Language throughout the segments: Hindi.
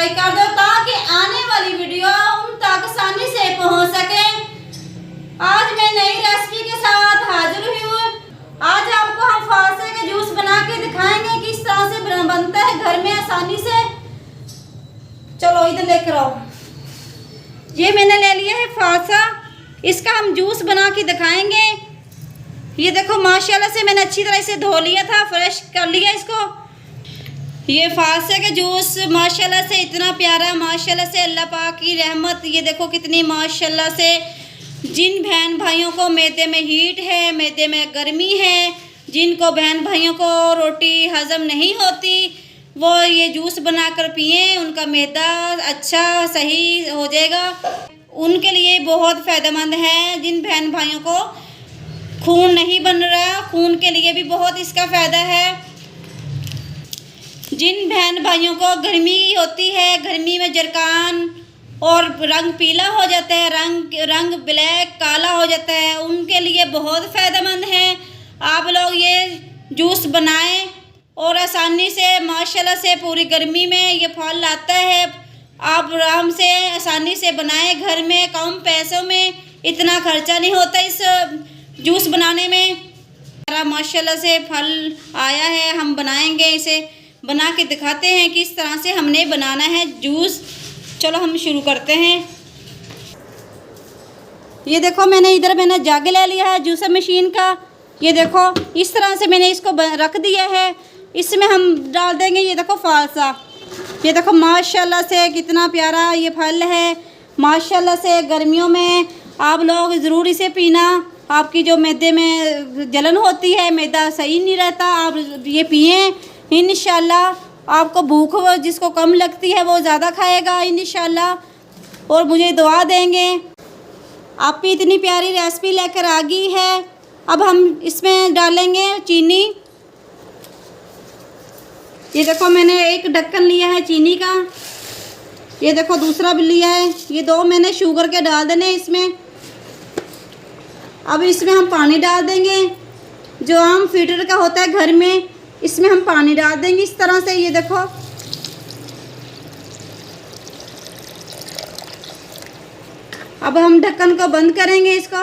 सब्सक्राइब कर दो ताकि आने वाली वीडियो उन तक आसानी से पहुंच सके। आज मैं नई रेसिपी के साथ हाजिर हुई हूँ। आज आपको हम फालसे के जूस बना के दिखाएंगे किस तरह से बनता है घर में आसानी से। चलो इधर लेकर आओ। ये मैंने ले लिया है फालसा, इसका हम जूस बना के दिखाएंगे। ये देखो माशाल्लाह से मैंने अच्छी तरह से धो लिया था, फ्रेश कर लिया इसको। ये फालसे के जूस माशाल्लाह से इतना प्यारा, माशाल्लाह से अल्लाह पाक की रहमत। ये देखो कितनी माशाल्लाह से, जिन बहन भाइयों को मैदे में हीट है, मैदे में गर्मी है, जिनको बहन भाइयों को रोटी हजम नहीं होती, वो ये जूस बनाकर पिएं, उनका मैदा अच्छा सही हो जाएगा। उनके लिए बहुत फ़ायदेमंद है। जिन बहन भाइयों को खून नहीं बन रहा, खून के लिए भी बहुत इसका फ़ायदा है। जिन बहन भाइयों को गर्मी होती है, गर्मी में जरकान और रंग पीला हो जाता है, रंग ब्लैक काला हो जाता है, उनके लिए बहुत फ़ायदेमंद है। आप लोग ये जूस बनाएं और आसानी से माशाल्लाह से पूरी गर्मी में ये फल आता है। आप आराम से आसानी से बनाएं घर में, कम पैसों में, इतना खर्चा नहीं होता इस जूस बनाने में। माशाल्लाह से फल आया है, हम बनाएंगे, इसे बना के दिखाते हैं किस तरह से हमने बनाना है जूस। चलो हम शुरू करते हैं। ये देखो मैंने जग ले लिया है जूसर मशीन का। ये देखो इस तरह से मैंने इसको रख दिया है। इसमें हम डाल देंगे, ये देखो फालसा। ये देखो माशाल्लाह से कितना प्यारा ये फल है। माशाल्लाह से गर्मियों में आप लोग ज़रूर इसे पीना। आपकी जो मैदे में जलन होती है, मैदा सही नहीं रहता, आप ये पिएं। इंशाल्लाह आपको भूख जिसको कम लगती है वो ज़्यादा खाएगा इंशाल्लाह, और मुझे दुआ देंगे। आपकी इतनी प्यारी रेसिपी लेकर आ गई है। अब हम इसमें डालेंगे चीनी। ये देखो मैंने एक ढक्कन लिया है चीनी का। ये देखो दूसरा भी लिया है। ये दो मैंने शुगर के डाल देने इसमें। अब इसमें हम पानी डाल देंगे, जो आम फिल्टर का होता है घर में, इसमें हम पानी डाल देंगे इस तरह से। ये देखो अब हम ढक्कन को बंद करेंगे इसको।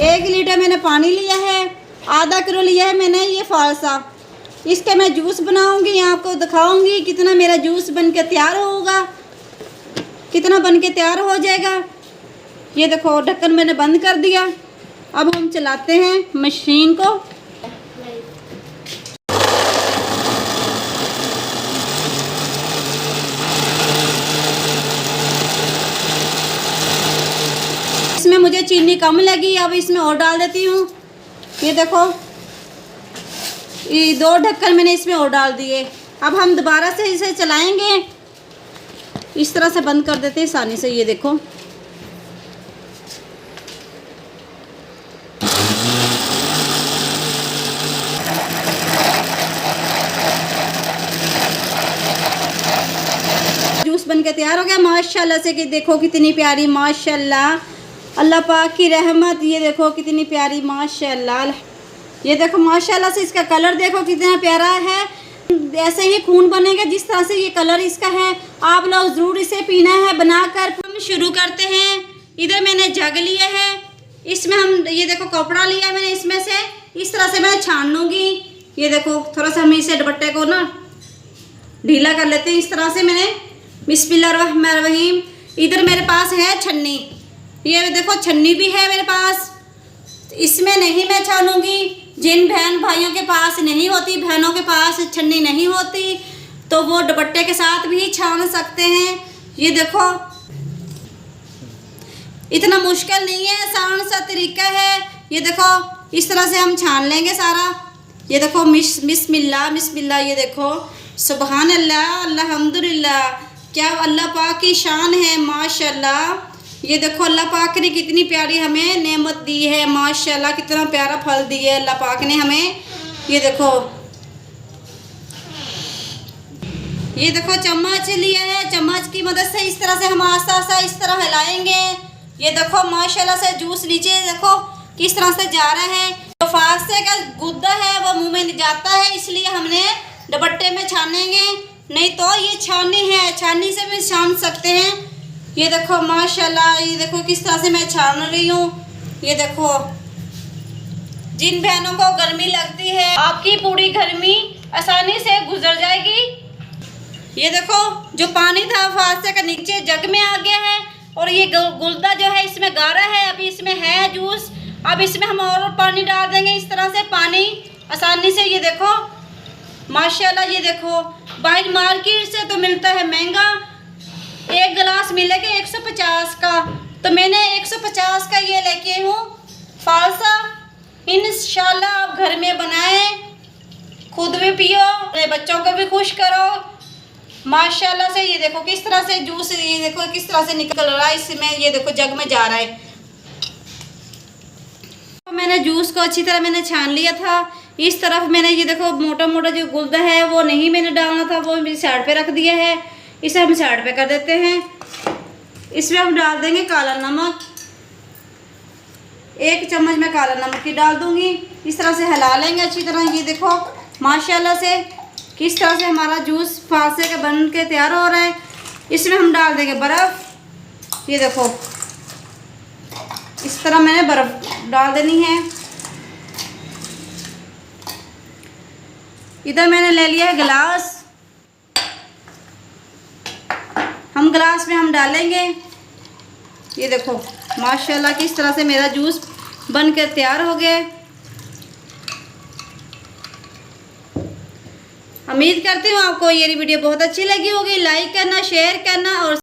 1 लीटर मैंने पानी लिया है, आधा किलो लिया है मैंने ये फालसा। इसके मैं जूस बनाऊंगी, आपको दिखाऊंगी कितना मेरा जूस बन के तैयार होगा, कितना बन के तैयार हो जाएगा। ये देखो ढक्कन मैंने बंद कर दिया। अब हम चलाते हैं मशीन को। इसमें मुझे चीनी कम लगी, अब इसमें और डाल देती हूँ। ये देखो ये 2 ढक्कन मैंने इसमें और डाल दिए। अब हम दोबारा से इसे चलाएंगे, इस तरह से बंद कर देते हैं आसानी से। ये देखो जूस बन के तैयार हो गया माशाल्लाह से। कि देखो कितनी प्यारी, माशाल्लाह अल्लाह पाक की रहमत। ये देखो कितनी प्यारी माशाल्लाह। ये देखो माशाल्लाह से इसका कलर देखो कितना प्यारा है। ऐसे ही खून बनेगा जिस तरह से ये कलर इसका है। आप लोग ज़रूर इसे पीना है बनाकर। हम शुरू करते हैं। इधर मैंने जग लिया है, इसमें हम ये देखो कपड़ा लिया मैंने, इसमें से इस तरह से मैं छान लूँगी। ये देखो थोड़ा सा हम इसे दुपट्टे को ना ढीला कर लेते हैं इस तरह से। मैंने बिस्मिल्लाहिर्रहमानिर्रहीम। इधर मेरे पास है छन्नी, ये देखो छन्नी भी है मेरे पास। इसमें नहीं मैं छानूंगी। जिन बहन भाइयों के पास नहीं होती, बहनों के पास छन्नी नहीं होती, तो वो दुपट्टे के साथ भी छान सकते हैं। ये देखो इतना मुश्किल नहीं है, आसान सा तरीका है। ये देखो इस तरह से हम छान लेंगे सारा। ये देखो बिस्मिल्लाह बिस्मिल्लाह। ये देखो सुबहान अल्लाह अल्हम्दुलिल्लाह, क्या अल्लाह पाक की शान है माशाल्लाह। ये देखो अल्लाह पाक ने कितनी प्यारी हमें नेमत दी है माशाल्लाह, कितना प्यारा फल दिया है अल्लाह पाक ने हमें। ये देखो चम्मच लिया है, चम्मच की मदद से इस तरह से हम आस्ता आस्ता इस तरह हिलाएंगे। ये देखो माशाल्लाह से जूस नीचे देखो किस तरह से जा रहा है। तो फालसे का गुद्दा है वो मुंह में जाता है, इसलिए हमने दुपट्टे में छानेंगे, नहीं तो ये छाननी है, छाननी से भी छान सकते हैं। ये देखो माशाल्लाह, ये देखो किस तरह से मैं छान रही हूँ। ये देखो, जिन बहनों को गर्मी लगती है, आपकी पूरी गर्मी आसानी से गुजर जाएगी। ये देखो, जो पानी था फासे का नीचे जग में आ गया है, और ये गुलदा जो है इसमें गाढ़ा है, अभी इसमें है जूस। अब इसमें हम और पानी डाल देंगे, इस तरह से पानी आसानी से। ये देखो माशाल्लाह, ये देखो, बाहर मार्केट से तो मिलता है महंगा, एक गिलास मिलेगा 150 का, तो मैंने 150 का ये लेके हूँ फालसा। इंशाल्लाह आप घर में बनाएं, खुद भी पियो, अपने बच्चों को भी खुश करो। माशाल्लाह से ये देखो किस तरह से जूस, ये देखो किस तरह से निकल रहा है इसमें, ये देखो जग में जा रहा है। तो मैंने जूस को अच्छी तरह मैंने छान लिया था। इस तरफ मैंने ये देखो मोटा मोटा जो गुलदा है वो नहीं मैंने डालना था, वो मेरी साइड पे रख दिया है। इसे हम साइड पे कर देते हैं। इसमें हम डाल देंगे काला नमक, 1 चम्मच मैं काला नमक की डाल दूंगी। इस तरह से हिला लेंगे अच्छी तरह। ये देखो माशाल्लाह से किस तरह से हमारा जूस फासे के बन के तैयार हो रहा है। इसमें हम डाल देंगे बर्फ़। ये देखो इस तरह मैंने बर्फ़ डाल देनी है। इधर मैंने ले लिया है गिलास, हम गिलास में हम डालेंगे। ये देखो माशाल्लाह किस तरह से मेरा जूस बन कर तैयार हो गया। उम्मीद करती हूँ आपको ये वीडियो बहुत अच्छी लगी होगी। लाइक करना, शेयर करना और